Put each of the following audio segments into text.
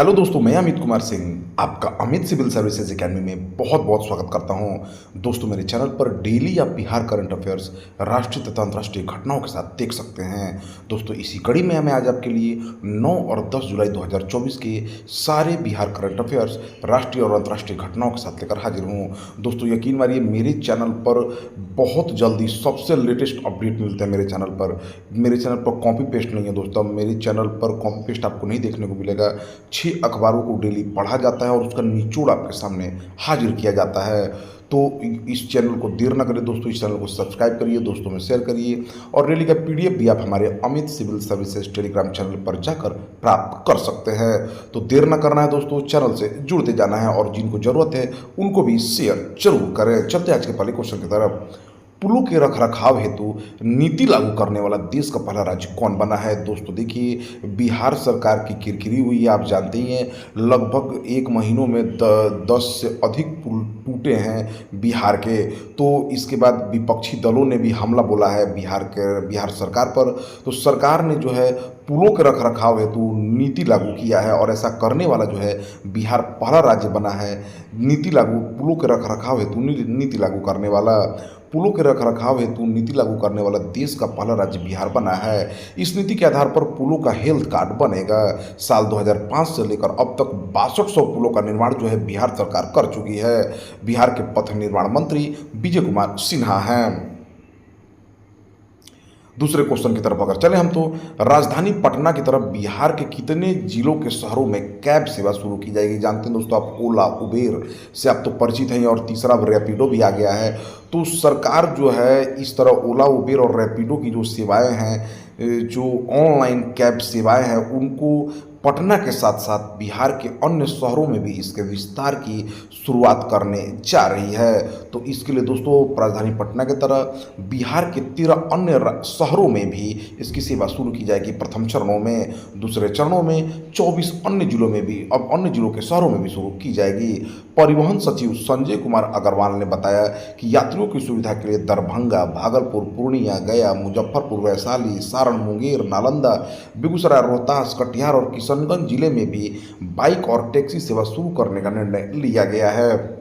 Hello दोस्तों, मैं अमित कुमार सिंह आपका अमित सिविल सर्विसेज एकेडमी में बहुत बहुत स्वागत करता हूं। दोस्तों, मेरे चैनल पर डेली आप बिहार करंट अफेयर्स, राष्ट्रीय तथा अंतर्राष्ट्रीय घटनाओं के साथ देख सकते हैं। दोस्तों, इसी कड़ी में मैं आज आपके लिए 9 और 10 जुलाई 2024 के सारे बिहार करंट अफेयर्स, राष्ट्रीय और अंतर्राष्ट्रीय घटनाओं के साथ लेकर हाजिर हूँ। दोस्तों, यकीन मानिए, मेरे चैनल पर बहुत जल्दी सबसे लेटेस्ट अपडेट मिलते हैं। मेरे चैनल पर कॉपी पेस्ट नहीं है दोस्तों। मेरे चैनल पर कॉपी पेस्ट आपको नहीं देखने को मिलेगा। 6 अखबारों को डेली पढ़ा जाता है और उसका निचोड़ आपके सामने हाजिर किया जाता है। तो इस चैनल को देर न करें दोस्तों, इस चैनल को सब्सक्राइब करिए, दोस्तों में शेयर करिए और रैली का पीडीएफ भी आप हमारे Amit civil services telegram channel पर जाकर प्राप्त कर सकते हैं। तो देर न करना है दोस्तों, चैनल से जुड़ते जाना है और जिनको जरूरत है उनको भी शेयर जरूर करें। चलते आज के पहले क्वेश्चन की तरफ। पुलों के रखरखाव हेतु नीति लागू करने वाला देश का पहला राज्य कौन बना है? दोस्तों देखिए, बिहार सरकार की किरकिरी हुई है, आप जानते ही हैं। लगभग 1 महीनों में 10 से अधिक पुल टूटे हैं बिहार के। तो इसके बाद विपक्षी दलों ने भी हमला बोला है बिहार सरकार पर। तो सरकार ने जो है पुलों के रखरखाव हेतु नीति लागू किया है और ऐसा करने वाला जो है बिहार पहला राज्य बना है। पुलों के रखरखाव हेतु नीति लागू करने वाला देश का पहला राज्य बिहार बना है। इस नीति के आधार पर पुलों का हेल्थ कार्ड बनेगा। साल 2005 से लेकर अब तक 6200 पुलों का निर्माण जो है बिहार सरकार कर चुकी है। बिहार के पथ निर्माण मंत्री विजय कुमार सिन्हा हैं। दूसरे क्वेश्चन की तरफ अगर चले हम, तो राजधानी पटना की तरफ बिहार के कितने जिलों के शहरों में कैब सेवा शुरू की जाएगी? जानते हैं दोस्तों आप, ओला उबेर से आप तो परिचित हैं और तीसरा रैपिडो भी आ गया है। तो सरकार जो है इस तरह ओला उबेर और रैपिडो की जो सेवाएं हैं, जो ऑनलाइन कैब सेवाएं हैं, उनको पटना के साथ साथ बिहार के अन्य शहरों में भी इसके विस्तार की शुरुआत करने जा रही है। तो इसके लिए दोस्तों राजधानी पटना की तरह बिहार के 13 अन्य शहरों में भी इसकी सेवा शुरू की जाएगी प्रथम चरणों में। दूसरे चरणों में 24 अन्य जिलों में भी, अब अन्य जिलों के शहरों में भी शुरू की जाएगी। परिवहन सचिव संजय कुमार अग्रवाल ने बताया कि यात्रियों की सुविधा के लिए दरभंगा, भागलपुर, पूर्णिया, गया, मुजफ्फरपुर, वैशाली, सारण, मुंगेर, नालंदा, बेगूसराय, रोहतास, कटिहार और किशनगंज जिले में भी बाइक और टैक्सी सेवा शुरू करने का निर्णय लिया गया है।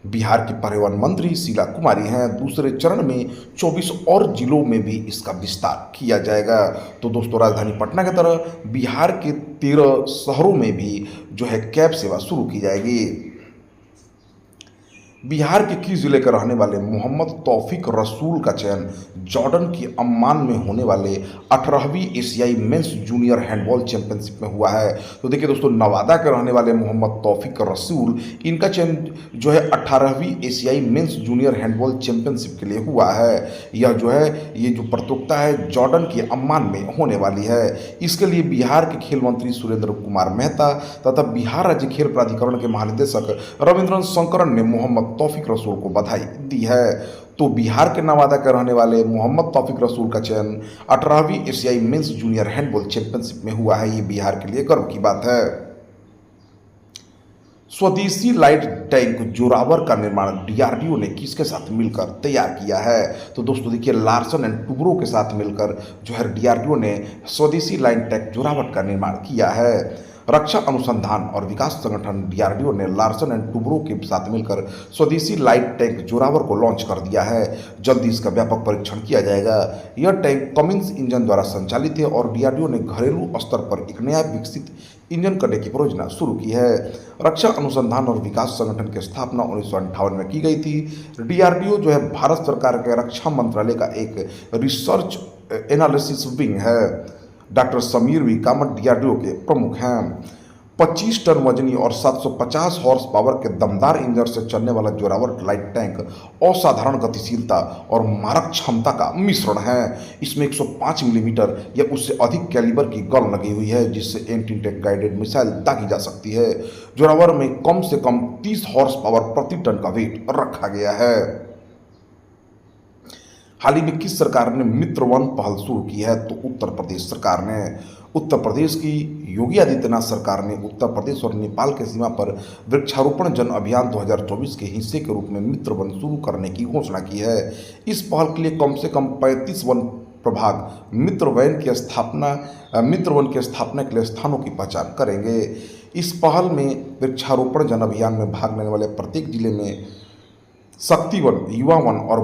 बिहार की परिवहन मंत्री शीला कुमारी हैं। दूसरे चरण में 24 और जिलों में भी इसका विस्तार किया जाएगा। तो दोस्तों राजधानी पटना की तरह बिहार के 13 शहरों में भी जो है कैब सेवा शुरू की जाएगी। बिहार के किस जिले के रहने वाले मोहम्मद तौफीक रसूल का चयन जॉर्डन की अम्मान में होने वाले 18वीं एशियाई मेंस जूनियर हैंडबॉल चैंपियनशिप में हुआ है? तो देखिए दोस्तों, नवादा के रहने वाले मोहम्मद तौफीक रसूल, इनका चयन जो है 18वीं एशियाई मेंस जूनियर हैंडबॉल चैंपियनशिप के लिए हुआ है। यह जो है ये जो प्रतियोगिता है जॉर्डन के अम्मान में होने वाली है। इसके लिए बिहार के खेल मंत्री सुरेंद्र कुमार मेहता तथा बिहार राज्य खेल प्राधिकरण के महानिदेशक रविंद्रन शंकरन ने मोहम्मद तौफीक रसूल को बधाई दी है। तो बिहार के नवादा के रहने वाले मोहम्मद तौफीक रसूल का चयन 18वीं एशियाई मेंस जूनियर हैंडबॉल चैंपियनशिप में हुआ है। ये बिहार के लिए गर्व की बात है। स्वदेशी लाइट टैंक जोरावर का निर्माण डीआरडीओ ने किसके साथ मिलकर तैयार किया है? तो दोस्तों देखिए, लार्सन एंड टुब्रो के साथ मिलकर जो है डीआरडीओ ने स्वदेशी लाइट टैंक जोरावर का निर्माण किया है। रक्षा अनुसंधान और विकास संगठन डीआरडीओ ने लार्सन एंड टुब्रो के साथ मिलकर स्वदेशी लाइट टैंक जोरावर को लॉन्च कर दिया है। जल्दी इसका व्यापक परीक्षण किया जाएगा। यह टैंक कमिंस इंजन द्वारा संचालित है और डीआरडीओ ने घरेलू स्तर पर एक नया विकसित इंजन करने की परियोजना शुरू की है। रक्षा अनुसंधान और विकास संगठन की स्थापना 1958 में की गई थी। डीआरडीओ जो है भारत सरकार के रक्षा मंत्रालय का एक रिसर्च एनालिसिस विंग है। Doctor Sameer V Kamat DRDO के प्रमुख हैं। 25 टन वजनी और 750 हॉर्स पावर के दमदार इंजन से चलने वाला जोरावर लाइट टैंक असाधारण गतिशीलता और मारक क्षमता का मिश्रण है। इसमें 105 मिलीमीटर या उससे अधिक कैलिबर की गन लगी हुई है, जिससे एंटी टैंक गाइडेड मिसाइल दागी जा सकती है। जोरावर में कम से कम 30 हॉर्स पावर प्रति टन का वेट रखा गया है। हाल ही में किस सरकार ने मित्र वन पहल शुरू की है? तो उत्तर प्रदेश सरकार ने। उत्तर प्रदेश की योगी आदित्यनाथ सरकार ने उत्तर प्रदेश और नेपाल के सीमा पर वृक्षारोपण जन अभियान 2024 के हिस्से के रूप में मित्र वन शुरू करने की घोषणा की है। इस पहल के लिए कम से कम 35 वन प्रभाग मित्र वन की स्थापना के लिए स्थानों की पहचान करेंगे। इस पहल में वृक्षारोपण जन अभियान में भाग लेने वाले प्रत्येक जिले में शक्ति वन, युवा वन और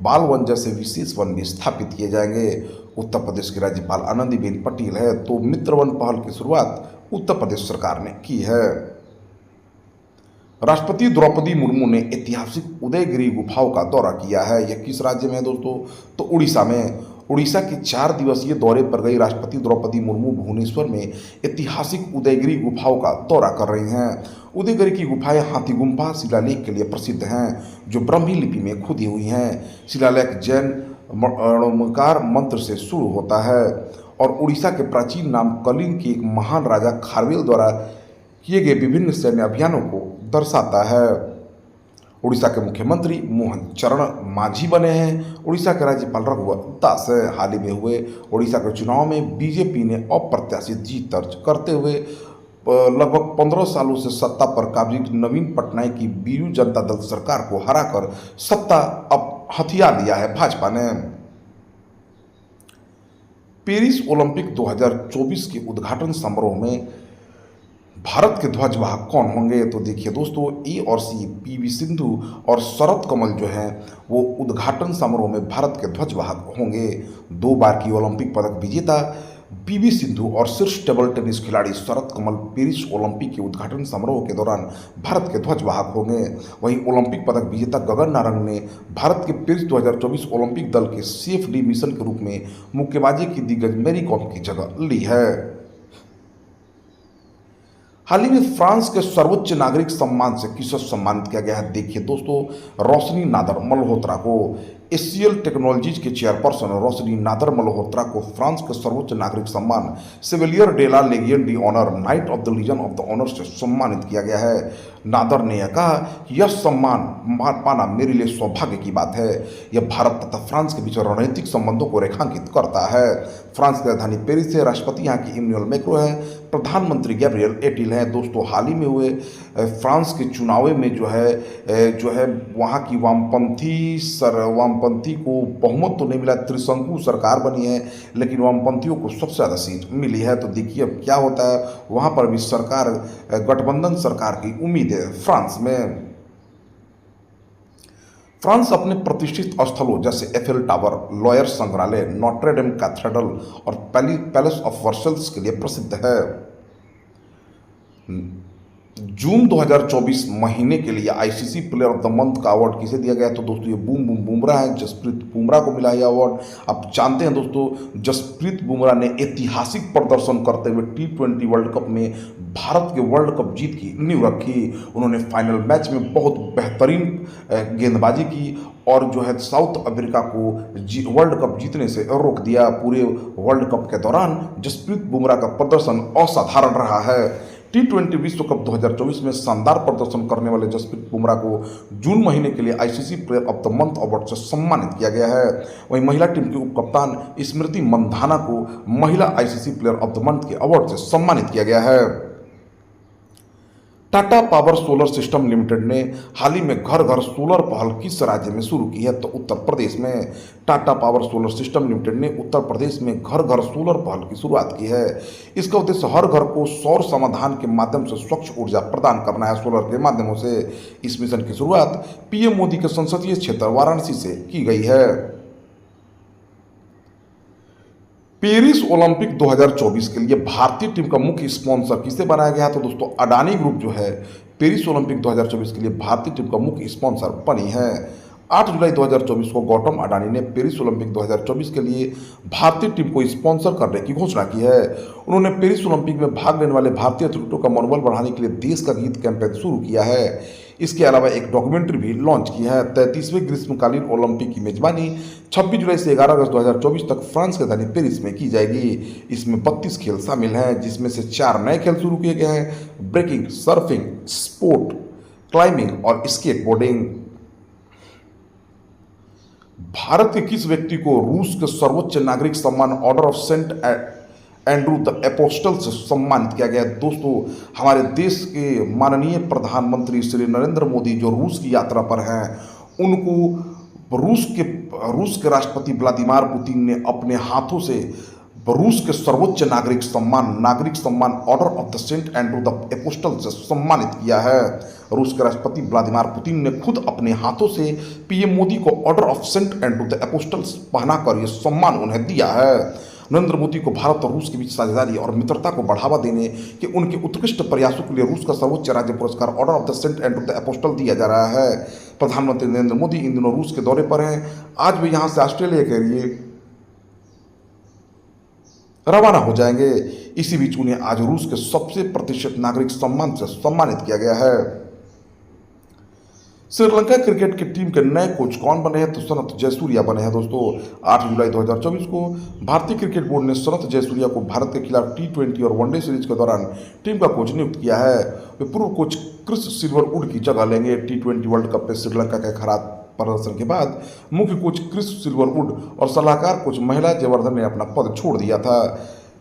बाल वन जैसे विशेष वन भी स्थापित किए जाएंगे। उत्तर प्रदेश की राज्यपाल आनंदीबेन पटेल है तो मित्र वन पहल की शुरुआत उत्तर प्रदेश सरकार ने की है। राष्ट्रपति द्रौपदी मुर्मू ने ऐतिहासिक उदयगिरी गुफाओं का दौरा किया है। यह किस राज्य में है दोस्तों? तो उड़ीसा में। उड़ीसा के 4 दिवसीय दौरे पर गई राष्ट्रपति द्रौपदी मुर्मू भुवनेश्वर में ऐतिहासिक उदयगिरी गुफाओं का दौरा कर रही हैं। उदयगिरी की गुफाएं हाथी गुम्फा शिलालेख के लिए प्रसिद्ध हैं, जो ब्राह्मी लिपि में खुदी हुई हैं। शिलालेख जैन णोमकार मंत्र से शुरू होता है और उड़ीसा के प्राचीन नाम कलिंग के एक महान राजा खारवेल द्वारा किए गए विभिन्न सैन्य अभियानों को दर्शाता है। उड़ीसा के मुख्यमंत्री मोहन चरण मांझी बने हैं। उड़ीसा के राज्यपाल रघुवर दास है। हाल ही में हुए उड़ीसा के चुनाव में बीजेपी ने अप्रत्याशित जीत दर्ज करते हुए लगभग 15 सालों से सत्ता पर काबिज नवीन पटनायक की बीजू जनता दल सरकार को हराकर सत्ता अब हथिया लिया है भाजपा ने। पेरिस ओलंपिक 2024 के उद्घाटन समारोह में भारत के ध्वजवाहक कौन होंगे? तो देखिए दोस्तों, ए और सी, पीवी सिंधु और शरत कमल जो हैं वो उद्घाटन समारोह में भारत के ध्वजवाहक होंगे। 2 बार की ओलंपिक पदक विजेता पीवी सिंधु और शीर्ष टेबल टेनिस खिलाड़ी शरत कमल पेरिस ओलंपिक के उद्घाटन समारोह के दौरान भारत के ध्वजवाहक होंगे। वहीं ओलंपिक पदक विजेता गगन नारंग ने भारत के पेरिस 2024 ओलंपिक दल के सेफ डी मिशन के रूप में मुक्केबाजी की दिग्गज मैरी कॉम की जगह ली है। हाल ही में फ्रांस के सर्वोच्च नागरिक सम्मान से किसे सम्मानित किया गया है? देखिए दोस्तों, रोशनी नादर मल्होत्रा को। एशियल टेक्नोलॉजीज के चेयरपर्सन रोशनी नादर मल्होत्रा को फ्रांस के सर्वोच्च नागरिक सम्मान Chevalier de la Legion d honneur, knight of the Legion of the Honour से सम्मानित किया गया है। नादर ने यह कहा कि यह सम्मान पाना मेरे लिए सौभाग्य की बात है। यह भारत तथा फ्रांस के बीच रणनीतिक संबंधों को रेखांकित करता है। फ्रांस की राजधानी पेरिस से राष्ट्रपति यहाँ की इमैनुअल मैक्रो है, प्रधानमंत्री गैब्रियल एटिल हैं। दोस्तों, हाल ही में हुए फ्रांस के चुनाव में जो है वहाँ की वामपंथी को बहुमत तो नहीं मिला, त्रिशंकु सरकार बनी है, लेकिन वामपंथियों को सबसे ज़्यादा सीट मिली है। तो देखिए अब क्या होता है, वहाँ पर भी सरकार, गठबंधन सरकार की उम्मीद है फ्रांस में। फ्रांस अपने प्रतिष्ठित स्थलों जैसे एफिल टावर, लॉयर संग्रहालय, नोट्रे डेम कैथेड्रल और पैलेस ऑफ वर्सल्स के लिए प्रसिद्ध है। जून 2024 महीने के लिए ICC player of the month का अवार्ड किसे दिया गया? तो दोस्तों ये बुमराह है, जसप्रीत बुमराह को मिला यह अवार्ड। आप जानते हैं दोस्तों, जसप्रीत बुमराह ने ऐतिहासिक प्रदर्शन करते हुए T20 वर्ल्ड कप में भारत के वर्ल्ड कप जीत की नींव रखी। उन्होंने फाइनल मैच में बहुत बेहतरीन गेंदबाजी की और जो है साउथ अफ्रीका को वर्ल्ड कप जीतने से रोक दिया। पूरे वर्ल्ड कप के दौरान जसप्रीत बुमराह का प्रदर्शन असाधारण रहा है। T20 विश्व कप 2024 में शानदार प्रदर्शन करने वाले जसप्रीत बुमराह को जून महीने के लिए ICC player of the month award से सम्मानित किया गया है। वहीं महिला टीम की उप कप्तान स्मृति मंधाना को महिला ICC player of the month के अवार्ड से सम्मानित किया गया है। Tata power solar system limited ने हाल ही में घर घर सोलर पहल किस राज्य में शुरू की है? तो उत्तर प्रदेश में। Tata power solar system limited ने उत्तर प्रदेश में घर घर सोलर पहल की शुरुआत की है। इसका उद्देश्य हर घर को सौर समाधान के माध्यम से स्वच्छ ऊर्जा प्रदान करना है सोलर के माध्यमों से। इस मिशन की शुरुआत पीएम मोदी के संसदीय क्षेत्र वाराणसी से की गई है। पेरिस ओलंपिक 2024 के लिए भारतीय टीम का मुख्य स्पॉन्सर किसे बनाया गया? तो दोस्तों अडानी ग्रुप जो है पेरिस ओलंपिक 2024 के लिए भारतीय टीम का मुख्य स्पॉन्सर बनी है। 8 जुलाई 2024 को गौतम अडानी ने पेरिस ओलंपिक 2024 के लिए भारतीय टीम को स्पॉन्सर करने की घोषणा की है। उन्होंने पेरिस ओलंपिक में भाग लेने वाले भारतीय एथलीटों का मनोबल बढ़ाने के लिए देश का गीत कैंपेन शुरू किया है। इसके अलावा एक डॉक्यूमेंट्री भी लॉन्च की है। 33वें ग्रीष्मकालीन ओलंपिक की मेजबानी 26 जुलाई से 11 अगस्त 2024 तक फ्रांस की राजधानी पेरिस में की जाएगी। इसमें 32 खेल शामिल हैं, जिसमें से 4 नए खेल शुरू किए गए हैं: ब्रेकिंग, सर्फिंग, स्पोर्ट क्लाइंबिंग और स्केटबोर्डिंग। भारत के किस व्यक्ति को रूस के सर्वोच्च नागरिक सम्मान order of saint Andrew the apostle से सम्मानित किया गया? दोस्तों, हमारे देश के माननीय प्रधानमंत्री श्री नरेंद्र मोदी जो रूस की यात्रा पर हैं, उनको रूस के राष्ट्रपति व्लादिमीर पुतिन ने अपने हाथों से रूस के सर्वोच्च नागरिक सम्मान order of the saint Andrew the apostle से सम्मानित किया है। रूस के राष्ट्रपति व्लादिमीर पुतिन ने खुद अपने हाथों से पीएम मोदी को order of saint Andrew the apostle पहनाकर यह सम्मान उन्हें दिया है। नरेंद्र मोदी को भारत और रूस के बीच साझेदारी और मित्रता को बढ़ावा देने के उनके उत्कृष्ट प्रयासों के लिए रूस का सर्वोच्च राज्य पुरस्कार order of the saint Andrew the apostle दिया जा रहा है। प्रधानमंत्री नरेंद्र मोदी इन दिनों रूस के दौरे पर हैं। आज वे यहां से ऑस्ट्रेलिया के लिए रवाना हो जाएंगे। इसी बीच उन्हें आज रूस के सबसे प्रतिष्ठित नागरिक सम्मान से सम्मानित किया गया है। श्रीलंका क्रिकेट की टीम के नए कोच कौन बने हैं? तो सनत जयसूर्या बने हैं दोस्तों। 8 जुलाई 2024 को भारतीय क्रिकेट बोर्ड ने सनत जयसूर्या को भारत के खिलाफ T20 और वनडे सीरीज के दौरान टीम का कोच नियुक्त किया है। वे पूर्व कोच क्रिस सिल्वरवुड की जगह लेंगे। T20 वर्ल्ड कप में श्रीलंका के खराब प्रदर्शन के बाद मुख्य कोच क्रिस सिल्वरवुड और सलाहकार कोच महिला जयवर्धन ने अपना पद छोड़ दिया था।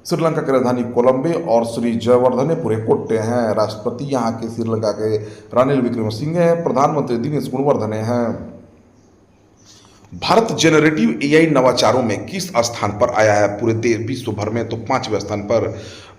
श्रीलंका की राजधानी कोलंबो और श्री जयवर्धने पूरे कोट्टे हैं। राष्ट्रपति यहाँ के श्रीलंका के रानिल विक्रमसिंघे हैं। प्रधानमंत्री दिनेश गुणवर्धने हैं। भारत जेनरेटिव एआई नवाचारों में किस स्थान पर आया है? पूरे देश विश्व भर में तो 5वें स्थान पर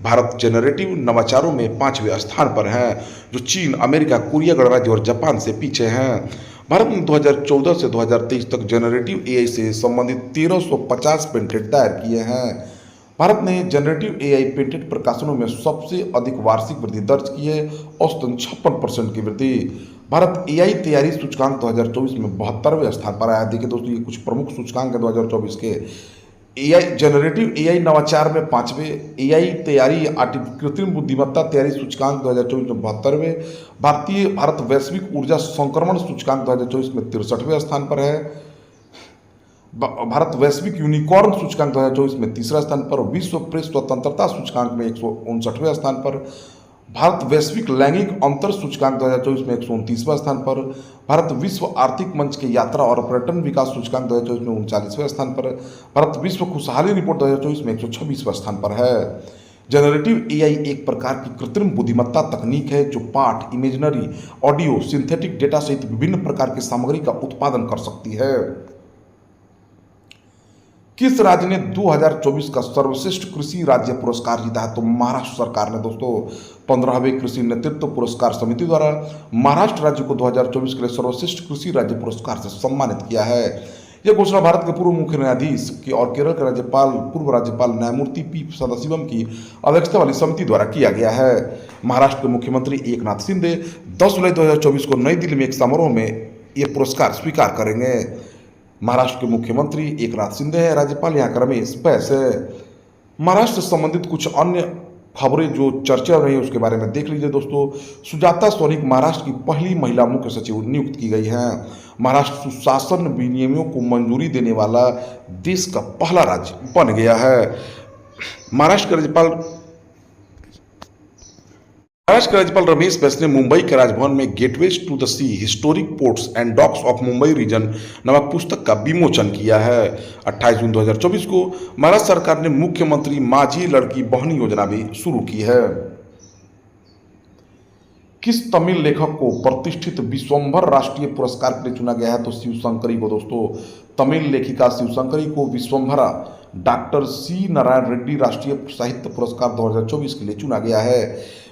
भारत जेनरेटिव नवाचारों में 5वें स्थान पर है, जो चीन, अमेरिका, कोरिया गणराज्य और जापान से पीछे हैं। भारत ने 2014 से 2023 तक जेनरेटिव एआई से संबंधित 1350 पेटेंट दायर किए हैं। भारत ने जनरेटिव एआई पेटेंट प्रकाशनों में सबसे अधिक वार्षिक वृद्धि दर्ज की है, औसतन 56% की वृद्धि। भारत एआई तैयारी सूचकांक 2024 में 72वें स्थान पर आया। देखिए दोस्तों, ये कुछ प्रमुख सूचकांक है 2024 के। एआई जनरेटिव एआई नवाचार में 5वें, एआई तैयारी कृत्रिम बुद्धिमत्ता तैयारी सूचकांक 2024 में 72वें, भारत वैश्विक ऊर्जा संक्रमण सूचकांक 2024 में 63वें स्थान पर है। भारत वैश्विक यूनिकॉर्न सूचकांक 2024 में 3रा स्थान पर, विश्व प्रेस स्वतंत्रता सूचकांक में 159वें स्थान पर, भारत वैश्विक लैंगिक अंतर सूचकांक 2024 में 129वां स्थान पर, भारत विश्व आर्थिक मंच के यात्रा और पर्यटन विकास सूचकांक 2024 में 39वें स्थान पर, भारत विश्व खुशहाली रिपोर्ट 2024 में 126वां स्थान पर है। जनरेटिव एआई एक प्रकार की कृत्रिम बुद्धिमत्ता तकनीक है जो पाठ, इमेजनरी, ऑडियो, सिंथेटिक डेटा सहित विभिन्न प्रकार की सामग्री का उत्पादन कर सकती है। किस राज्य ने 2024 का सर्वश्रेष्ठ कृषि राज्य पुरस्कार जीता है? तो महाराष्ट्र सरकार ने दोस्तों 15वें कृषि नेतृत्व पुरस्कार समिति द्वारा महाराष्ट्र राज्य को 2024 के लिए सर्वश्रेष्ठ कृषि राज्य पुरस्कार से सम्मानित किया है। यह घोषणा भारत के पूर्व मुख्य न्यायाधीश की और केरल के पूर्व राज्यपाल न्यायमूर्ति पी सदाशिवम की अध्यक्षता वाली समिति द्वारा किया गया है। महाराष्ट्र के मुख्यमंत्री एकनाथ शिंदे 10 जुलाई 2024 को नई दिल्ली में एक समारोह में यह पुरस्कार स्वीकार करेंगे। महाराष्ट्र के मुख्यमंत्री एकनाथ शिंदे है, राज्यपाल यहाँ का रमेश बैस है। महाराष्ट्र से संबंधित कुछ अन्य खबरें जो चर्चा रही है उसके बारे में देख लीजिए दोस्तों। सुजाता सोनिक महाराष्ट्र की पहली महिला मुख्य सचिव नियुक्त की गई हैं। महाराष्ट्र सुशासन विनियमों को मंजूरी देने वाला देश का पहला राज्य बन गया है। महाराष्ट्र के राज्यपाल रमेश बैस ने मुंबई के राजभवन में gateways to the sea historic ports and docks of Mumbai region नामक पुस्तक का विमोचन किया है। 28 जून 2024 को महाराष्ट्र सरकार ने मुख्यमंत्री माझी लड़की बहन योजना भी शुरू की है। किस तमिल लेखक को प्रतिष्ठित विश्वंभर राष्ट्रीय पुरस्कार के लिए चुना गया है? तो शिवशंकरी को दोस्तों। तमिल लेखिका शिवशंकरी को विश्वंभरा डॉक्टर सी नारायण रेड्डी राष्ट्रीय साहित्य पुरस्कार 2024 के लिए चुना गया है।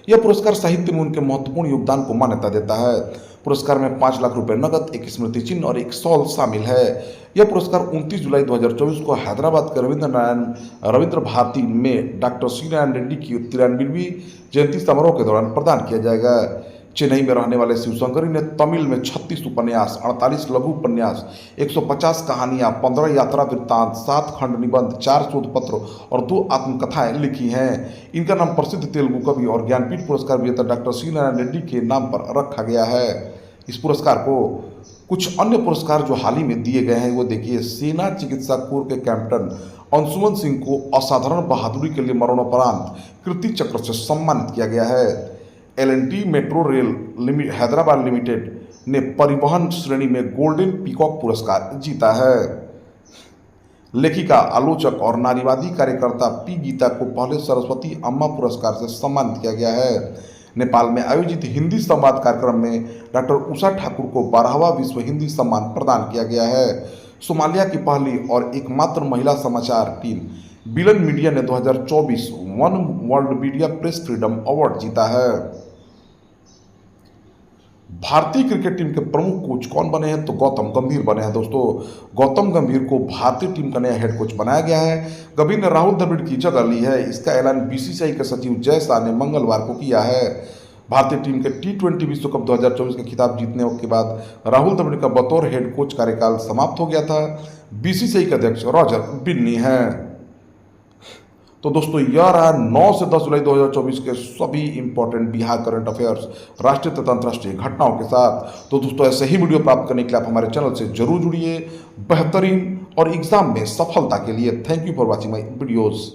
यह पुरस्कार साहित्य में उनके महत्वपूर्ण योगदान को मान्यता देता है। पुरस्कार में 5 लाख रुपए नकद, एक स्मृति चिन्ह और एक शॉल शामिल है। यह पुरस्कार 29 जुलाई 2024 को हैदराबाद के रविंद्र भारती में डॉक्टर सी नारायण रेड्डी की 93वीं जयंती समारोह के दौरान प्रदान किया जाएगा। चेन्नई में रहने वाले शिवशंकरी ने तमिल में 36 उपन्यास, 48 लघु उपन्यास, 150 कहानियां, 15 यात्रा वृत्तांत, 7 खंड निबंध, 4 शोध पत्र और 2 आत्मकथाएं लिखी हैं। इनका नाम प्रसिद्ध तेलुगु कवि और ज्ञानपीठ पुरस्कार विजेता डॉक्टर सी नारायण रेड्डी के नाम पर रखा गया है। इस पुरस्कार को कुछ अन्य पुरस्कार जो हाल ही में दिए गए हैं वो देखिए। सेना चिकित्सा कोर के कैप्टन अंशुमन सिंह को असाधारण बहादुरी के लिए मरणोपरांत कीर्ति चक्र से सम्मानित किया गया है। L&T metro rail Hyderabad limited ने परिवहन श्रेणी में गोल्डन पीकॉक पुरस्कार जीता है। लेखिका, आलोचक और नारीवादी कार्यकर्ता पी गीता को पहले सरस्वती अम्मा पुरस्कार से सम्मानित किया गया है। नेपाल में आयोजित हिंदी संवाद कार्यक्रम में डॉक्टर उषा ठाकुर को 12वां विश्व हिंदी सम्मान प्रदान किया गया है। सोमालिया की पहली और एकमात्र महिला समाचार टीम बिलन मीडिया ने 2024 one world media press freedom award जीता है। भारतीय क्रिकेट टीम के प्रमुख कोच कौन बने हैं? तो गौतम गंभीर बने हैं दोस्तों। गौतम गंभीर को भारतीय टीम का नया हेड कोच बनाया गया है। गंभीर ने राहुल द्रविड़ की जगह ली है। इसका ऐलान बीसीसीआई के सचिव जय शाह ने मंगलवार को किया है। भारतीय टीम के टी20 विश्व कप 2024 के खिताब जीतने के बाद राहुल द्रविड़ का बतौर हेड कोच कार्यकाल समाप्त हो गया था। बीसीसीआई के अध्यक्ष रॉजर बिन्नी हैं। तो दोस्तों यह रहा 9 से 10 जुलाई 2024 के सभी इंपॉर्टेंट बिहार करंट अफेयर्स राष्ट्रीय तथा अंतर्राष्ट्रीय घटनाओं के साथ। तो दोस्तों ऐसे ही वीडियो प्राप्त करने के लिए आप हमारे चैनल से जरूर जुड़िए बेहतरीन और एग्जाम में सफलता के लिए। Thank you for watching my videos.